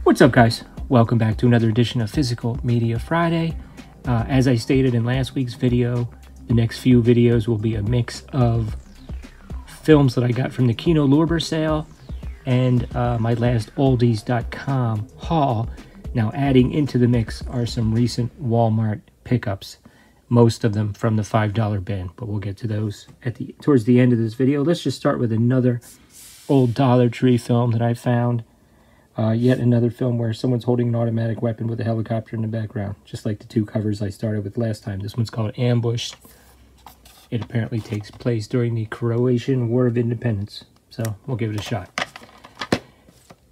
What's up, guys? Welcome back to another edition of Physical Media Friday. As I stated in last week's video, the next few videos will be a mix of films that I got from the Kino Lorber sale and my last oldies.com haul. Now, adding into the mix are some recent Walmart pickups, most of them from the $5 bin, but we'll get to those towards the end of this video. Let's just start with another old Dollar Tree film that I found. Yet another film where someone's holding an automatic weapon with a helicopter in the background, just like the two covers I started with last time. This one's called Ambushed. It apparently takes place during the Croatian War of Independence, so we'll give it a shot.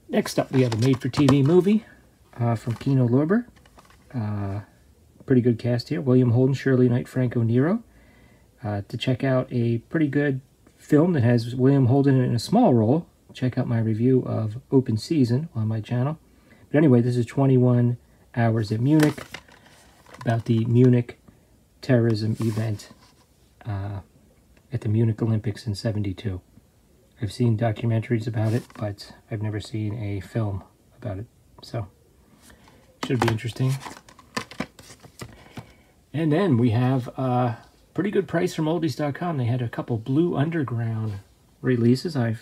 Next up, we have a made-for-TV movie from Kino Lorber. Pretty good cast here. William Holden, Shirley Knight, Franco Nero. To check out a pretty good film that has William Holden in a small role, check out my review of Open Season on my channel. But anyway, this is 21 Hours at Munich, about the Munich terrorism event at the Munich Olympics in '72. I've seen documentaries about it, but I've never seen a film about it, so should be interesting. And then we have a pretty good price from oldies.com. They had a couple Blue Underground releases. I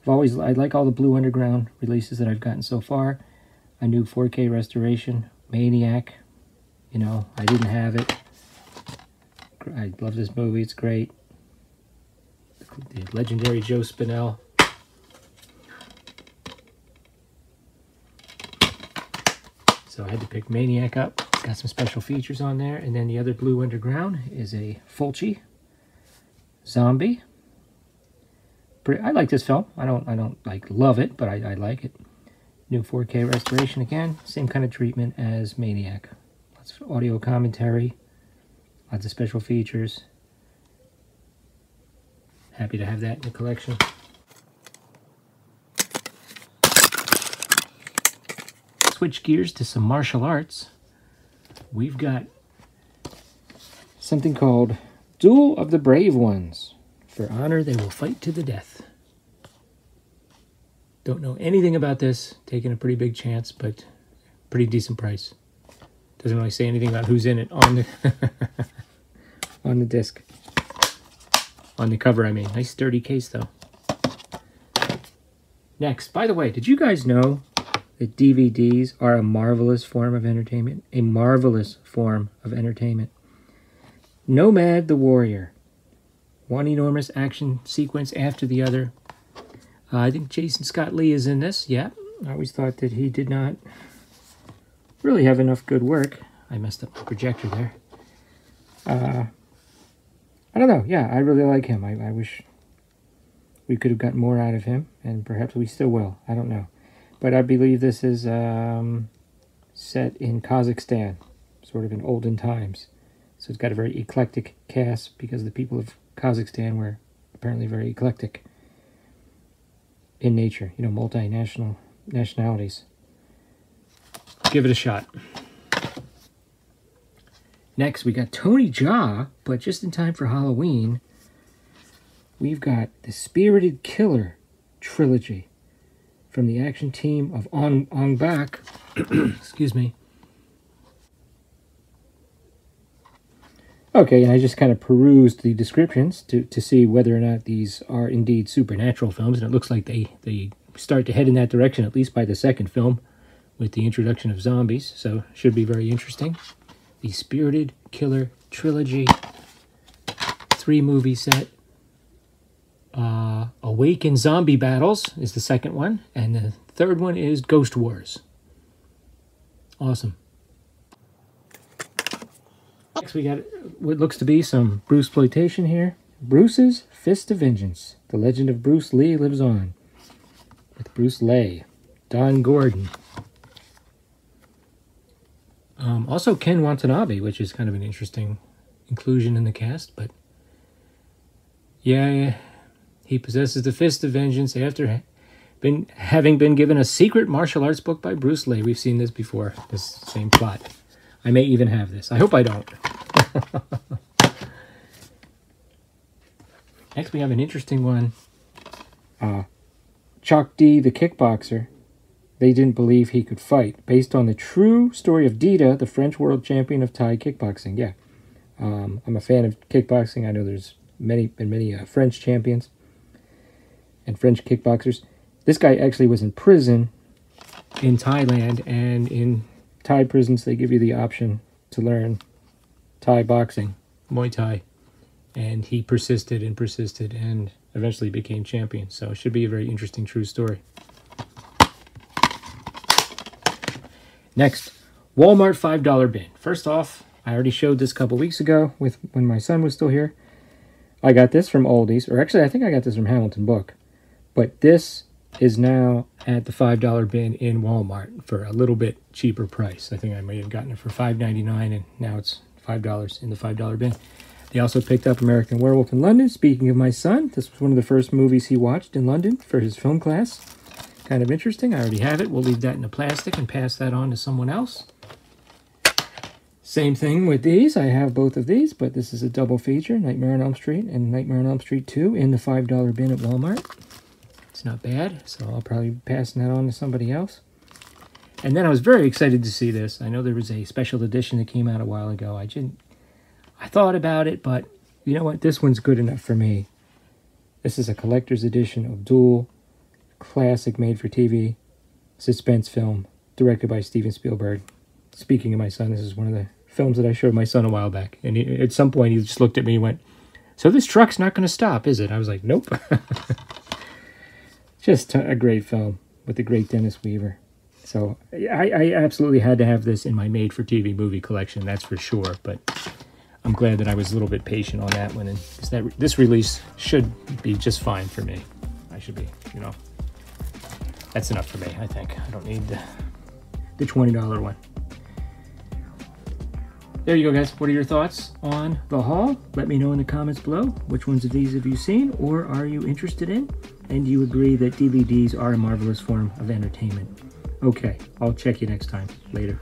like all the Blue Underground releases that I've gotten so far. A new 4K restoration, Maniac. You know, I didn't have it. I love this movie, it's great. The legendary Joe Spinell. So I had to pick Maniac up. It's got some special features on there. And then the other Blue Underground is a Fulci zombie. I like this film. I don't like love it, but I like it. New 4K restoration again. Same kind of treatment as Maniac. Lots of audio commentary. Lots of special features. Happy to have that in the collection. Switch gears to some martial arts. We've got something called Duel of the Brave Ones. For honor, they will fight to the death. Don't know anything about this. Taking a pretty big chance, but pretty decent price. Doesn't really say anything about who's in it on the on the disc. On the cover, I mean. Nice sturdy case, though. Next, by the way, did you guys know that DVDs are a marvelous form of entertainment? A marvelous form of entertainment. Nomad the Warrior. One enormous action sequence after the other. I think Jason Scott Lee is in this. Yeah, I always thought that he did not really have enough good work. I messed up my projector there. I don't know. Yeah, I really like him. I wish we could have gotten more out of him, and perhaps we still will. I don't know. But I believe this is set in Kazakhstan, sort of in olden times. So it's got a very eclectic cast because the people of Kazakhstan were apparently very eclectic in nature, you know, multinational nationalities. Give it a shot. Next, we got Tony Jaa, but just in time for Halloween, we've got the Spirited Killer trilogy from the action team of Ong Bak. Excuse me. Okay, and I just kind of perused the descriptions to see whether or not these are indeed supernatural films, and it looks like they start to head in that direction, at least by the second film, with the introduction of zombies, so should be very interesting. The Spirited Killer trilogy, 3-movie set. Awake in Zombie Battles is the second one, and the third one is Ghost Wars. Awesome. Next, we got what looks to be some Bruceploitation here. Bruce's Fist of Vengeance. The legend of Bruce Lee lives on. With Bruce Lee. Don Gordon. Also Ken Watanabe, which is kind of an interesting inclusion in the cast. But yeah, he possesses the Fist of Vengeance after having been given a secret martial arts book by Bruce Lee. We've seen this before, this same plot. I may even have this. I hope I don't. Next, we have an interesting one. Chalk D, the Kickboxer. they didn't believe he could fight. Based on the true story of Dita, the French world champion of Thai kickboxing. Yeah, I'm a fan of kickboxing. I know there's many French champions and French kickboxers. This guy actually was in prison in Thailand, and in Thai prisons they give you the option to learn Thai boxing, Muay Thai, and he persisted and eventually became champion. So it should be a very interesting true story. Next, Walmart $5 bin. First off, I already showed this a couple weeks ago when my son was still here. I got this from Aldi's, or actually I think I got this from Hamilton Book. But this is now at the $5 bin in Walmart for a little bit cheaper price. I think I may have gotten it for $5.99, and now it's $5 in the $5 bin. They also picked up American Werewolf in London. Speaking of my son, this was one of the first movies he watched in London for his film class. Kind of interesting. I already have it. We'll leave that in a plastic and pass that on to someone else. Same thing with these. I have both of these, but this is a double feature, Nightmare on Elm Street and Nightmare on Elm Street 2 in the $5 bin at Walmart. It's not bad, so I'll probably be passing that on to somebody else. And then I was very excited to see this. I know there was a special edition that came out a while ago. I thought about it, but you know what? This one's good enough for me. This is a collector's edition of Duel, classic made-for-TV suspense film directed by Steven Spielberg. Speaking of my son, this is one of the films that I showed my son a while back. And at some point, he just looked at me and went, "So this truck's not going to stop, is it?" I was like, "Nope." Just a great film with the great Dennis Weaver. So I absolutely had to have this in my made-for-TV movie collection, that's for sure. But I'm glad that I was a little bit patient on that one. And this release should be just fine for me. I should be, that's enough for me, I think. I don't need the $20 one. There you go, guys. What are your thoughts on the haul? Let me know in the comments below. Which ones of these have you seen or are you interested in? And do you agree that DVDs are a marvelous form of entertainment? Okay, I'll check you next time. Later.